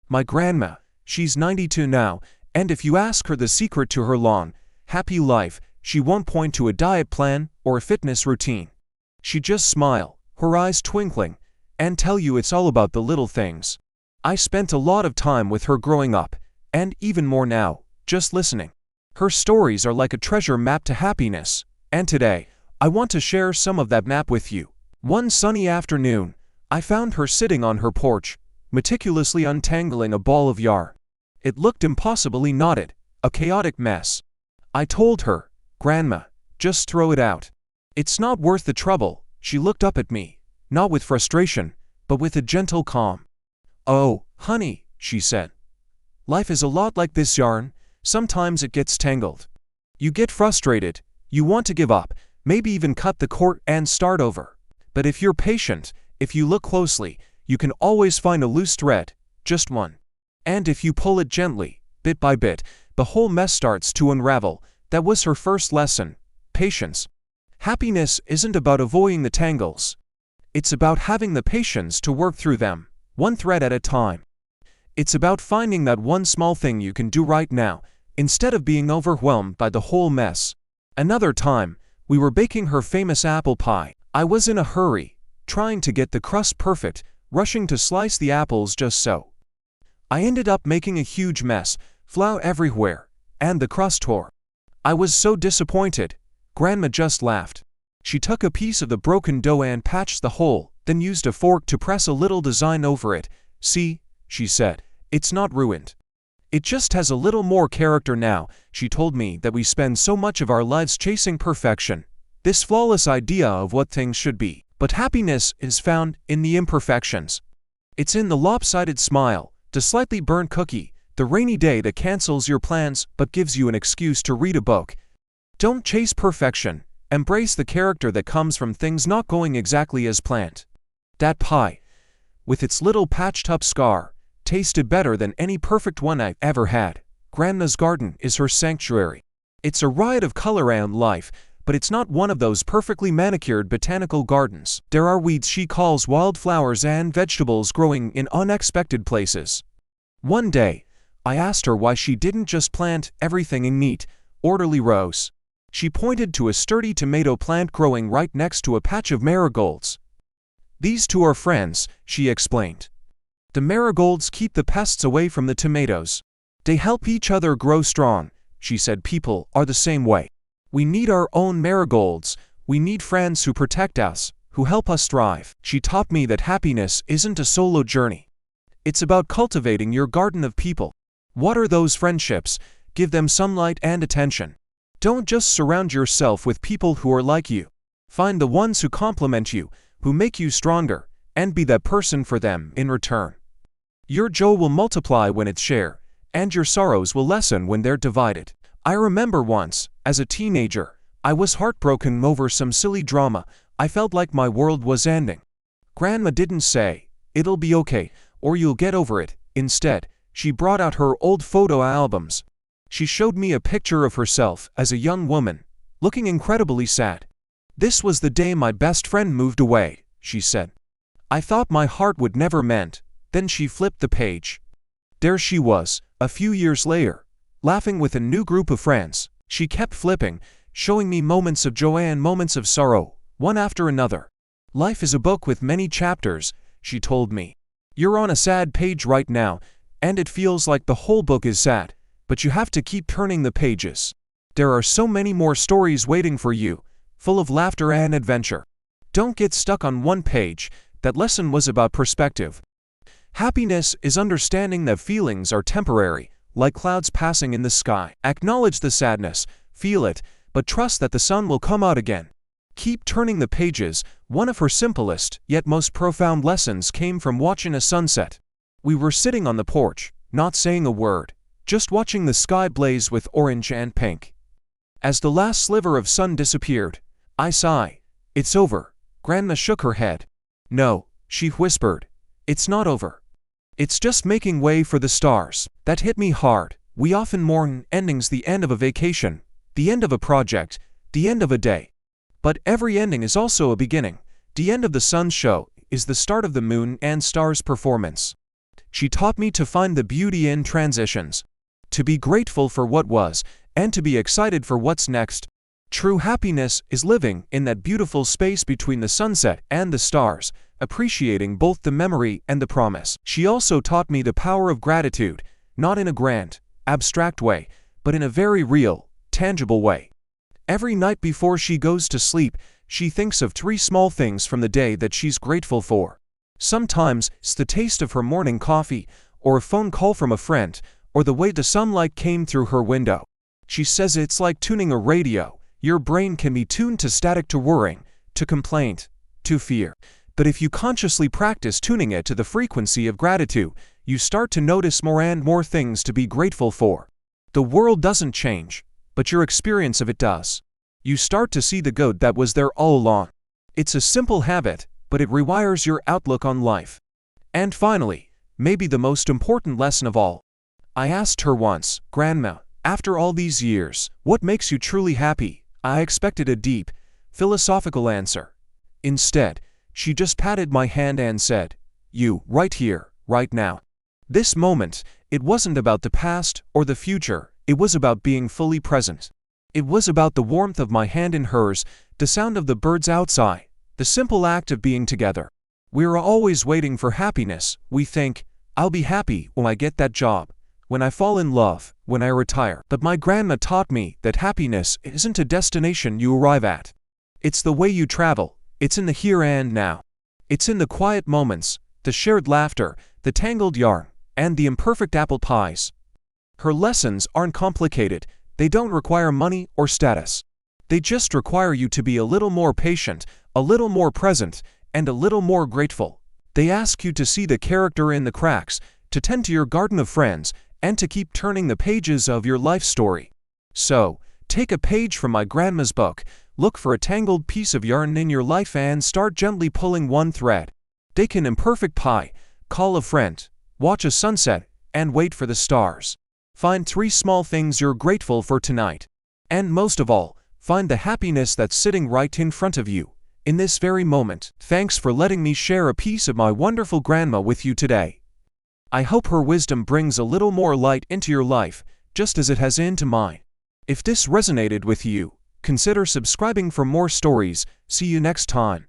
My grandma, she's 92 now, and if you ask her the secret to her long, happy life, she won't point to a diet plan or a fitness routine. She'd just smile, her eyes twinkling, and tell you it's all about the little things. I spent a lot of time with her growing up, and even more now, just listening. Her stories are like a treasure map to happiness, and today, I want to share some of that map with you. One sunny afternoon, I found her sitting on her porch, meticulously untangling a ball of yarn. It looked impossibly knotted, a chaotic mess. I told her, "Grandma, just throw it out. It's not worth the trouble." She looked up at me, not with frustration, but with a gentle calm. "Oh, honey," she said. "Life is a lot like this yarn. Sometimes it gets tangled. You get frustrated, you want to give up, maybe even cut the cord and start over. But if you're patient, if you look closely, you can always find a loose thread, just one. And if you pull it gently, bit by bit, the whole mess starts to unravel." That was her first lesson: patience. Happiness isn't about avoiding the tangles. It's about having the patience to work through them, one thread at a time. It's about finding that one small thing you can do right now, instead of being overwhelmed by the whole mess. Another time, we were baking her famous apple pie. I was in a hurry, trying to get the crust perfect, rushing to slice the apples just so. I ended up making a huge mess, flour everywhere, and the crust tore. I was so disappointed. Grandma just laughed. She took a piece of the broken dough and patched the hole, then used a fork to press a little design over it. "See," she said, "it's not ruined. It just has a little more character now." She told me that we spend so much of our lives chasing perfection, this flawless idea of what things should be. But happiness is found in the imperfections. It's in the lopsided smile, the slightly burnt cookie, the rainy day that cancels your plans but gives you an excuse to read a book. Don't chase perfection. Embrace the character that comes from things not going exactly as planned. That pie, with its little patched-up scar, tasted better than any perfect one I've ever had. Grandma's garden is her sanctuary. It's a riot of color and life, but it's not one of those perfectly manicured botanical gardens. There are weeds she calls wildflowers and vegetables growing in unexpected places. One day, I asked her why she didn't just plant everything in neat, orderly rows. She pointed to a sturdy tomato plant growing right next to a patch of marigolds. "These two are friends," she explained. "The marigolds keep the pests away from the tomatoes. They help each other grow strong." She said people are the same way. We need our own marigolds. We need friends who protect us, who help us thrive. She taught me that happiness isn't a solo journey. It's about cultivating your garden of people. Water those friendships, give them sunlight and attention. Don't just surround yourself with people who are like you. Find the ones who complement you, who make you stronger, and be that person for them in return. Your joy will multiply when it's shared, and your sorrows will lessen when they're divided. I remember once, as a teenager, I was heartbroken over some silly drama. I felt like my world was ending. Grandma didn't say, "It'll be okay," or "You'll get over it." Instead, she brought out her old photo albums. She showed me a picture of herself as a young woman, looking incredibly sad. "This was the day my best friend moved away," she said. "I thought my heart would never mend." Then she flipped the page. There she was, a few years later, laughing with a new group of friends. She kept flipping, showing me moments of joy and moments of sorrow, one after another. "Life is a book with many chapters," she told me. "You're on a sad page right now, and it feels like the whole book is sad, but you have to keep turning the pages. There are so many more stories waiting for you, full of laughter and adventure. Don't get stuck on one page." That lesson was about perspective. Happiness is understanding that feelings are temporary, like clouds passing in the sky. Acknowledge the sadness, feel it, but trust that the sun will come out again. Keep turning the pages. One of her simplest, yet most profound lessons came from watching a sunset. We were sitting on the porch, not saying a word, just watching the sky blaze with orange and pink. As the last sliver of sun disappeared, I sighed. "It's over." Grandma shook her head. "No," she whispered. "It's not over. It's just making way for the stars." That hit me hard. We often mourn endings, the end of a vacation, the end of a project, the end of a day. But every ending is also a beginning. The end of the sun's show is the start of the moon and stars' performance. She taught me to find the beauty in transitions, to be grateful for what was, and to be excited for what's next. True happiness is living in that beautiful space between the sunset and the stars, appreciating both the memory and the promise. She also taught me the power of gratitude, not in a grand, abstract way, but in a very real, tangible way. Every night before she goes to sleep, she thinks of 3 small things from the day that she's grateful for. Sometimes it's the taste of her morning coffee, or a phone call from a friend, or the way the sunlight came through her window. She says it's like tuning a radio. Your brain can be tuned to static, to worrying, to complaint, to fear. But if you consciously practice tuning it to the frequency of gratitude, you start to notice more and more things to be grateful for. The world doesn't change, but your experience of it does. You start to see the good that was there all along. It's a simple habit, but it rewires your outlook on life. And finally, maybe the most important lesson of all. I asked her once, "Grandma, after all these years, what makes you truly happy?" I expected a deep, philosophical answer. Instead, she just patted my hand and said, "You, right here, right now." This moment, it wasn't about the past or the future, it was about being fully present. It was about the warmth of my hand in hers, the sound of the birds outside, the simple act of being together. We're always waiting for happiness. We think, "I'll be happy when I get that job, when I fall in love, when I retire." But my grandma taught me that happiness isn't a destination you arrive at. It's the way you travel. It's in the here and now. It's in the quiet moments, the shared laughter, the tangled yarn, and the imperfect apple pies. Her lessons aren't complicated. They don't require money or status. They just require you to be a little more patient, a little more present, and a little more grateful. They ask you to see the character in the cracks, to tend to your garden of friends, and to keep turning the pages of your life story. So, take a page from my grandma's book, look for a tangled piece of yarn in your life and start gently pulling one thread. Bake an imperfect pie, call a friend, watch a sunset, and wait for the stars. Find 3 small things you're grateful for tonight. And most of all, find the happiness that's sitting right in front of you, in this very moment. Thanks for letting me share a piece of my wonderful grandma with you today. I hope her wisdom brings a little more light into your life, just as it has into mine. If this resonated with you, consider subscribing for more stories. See you next time.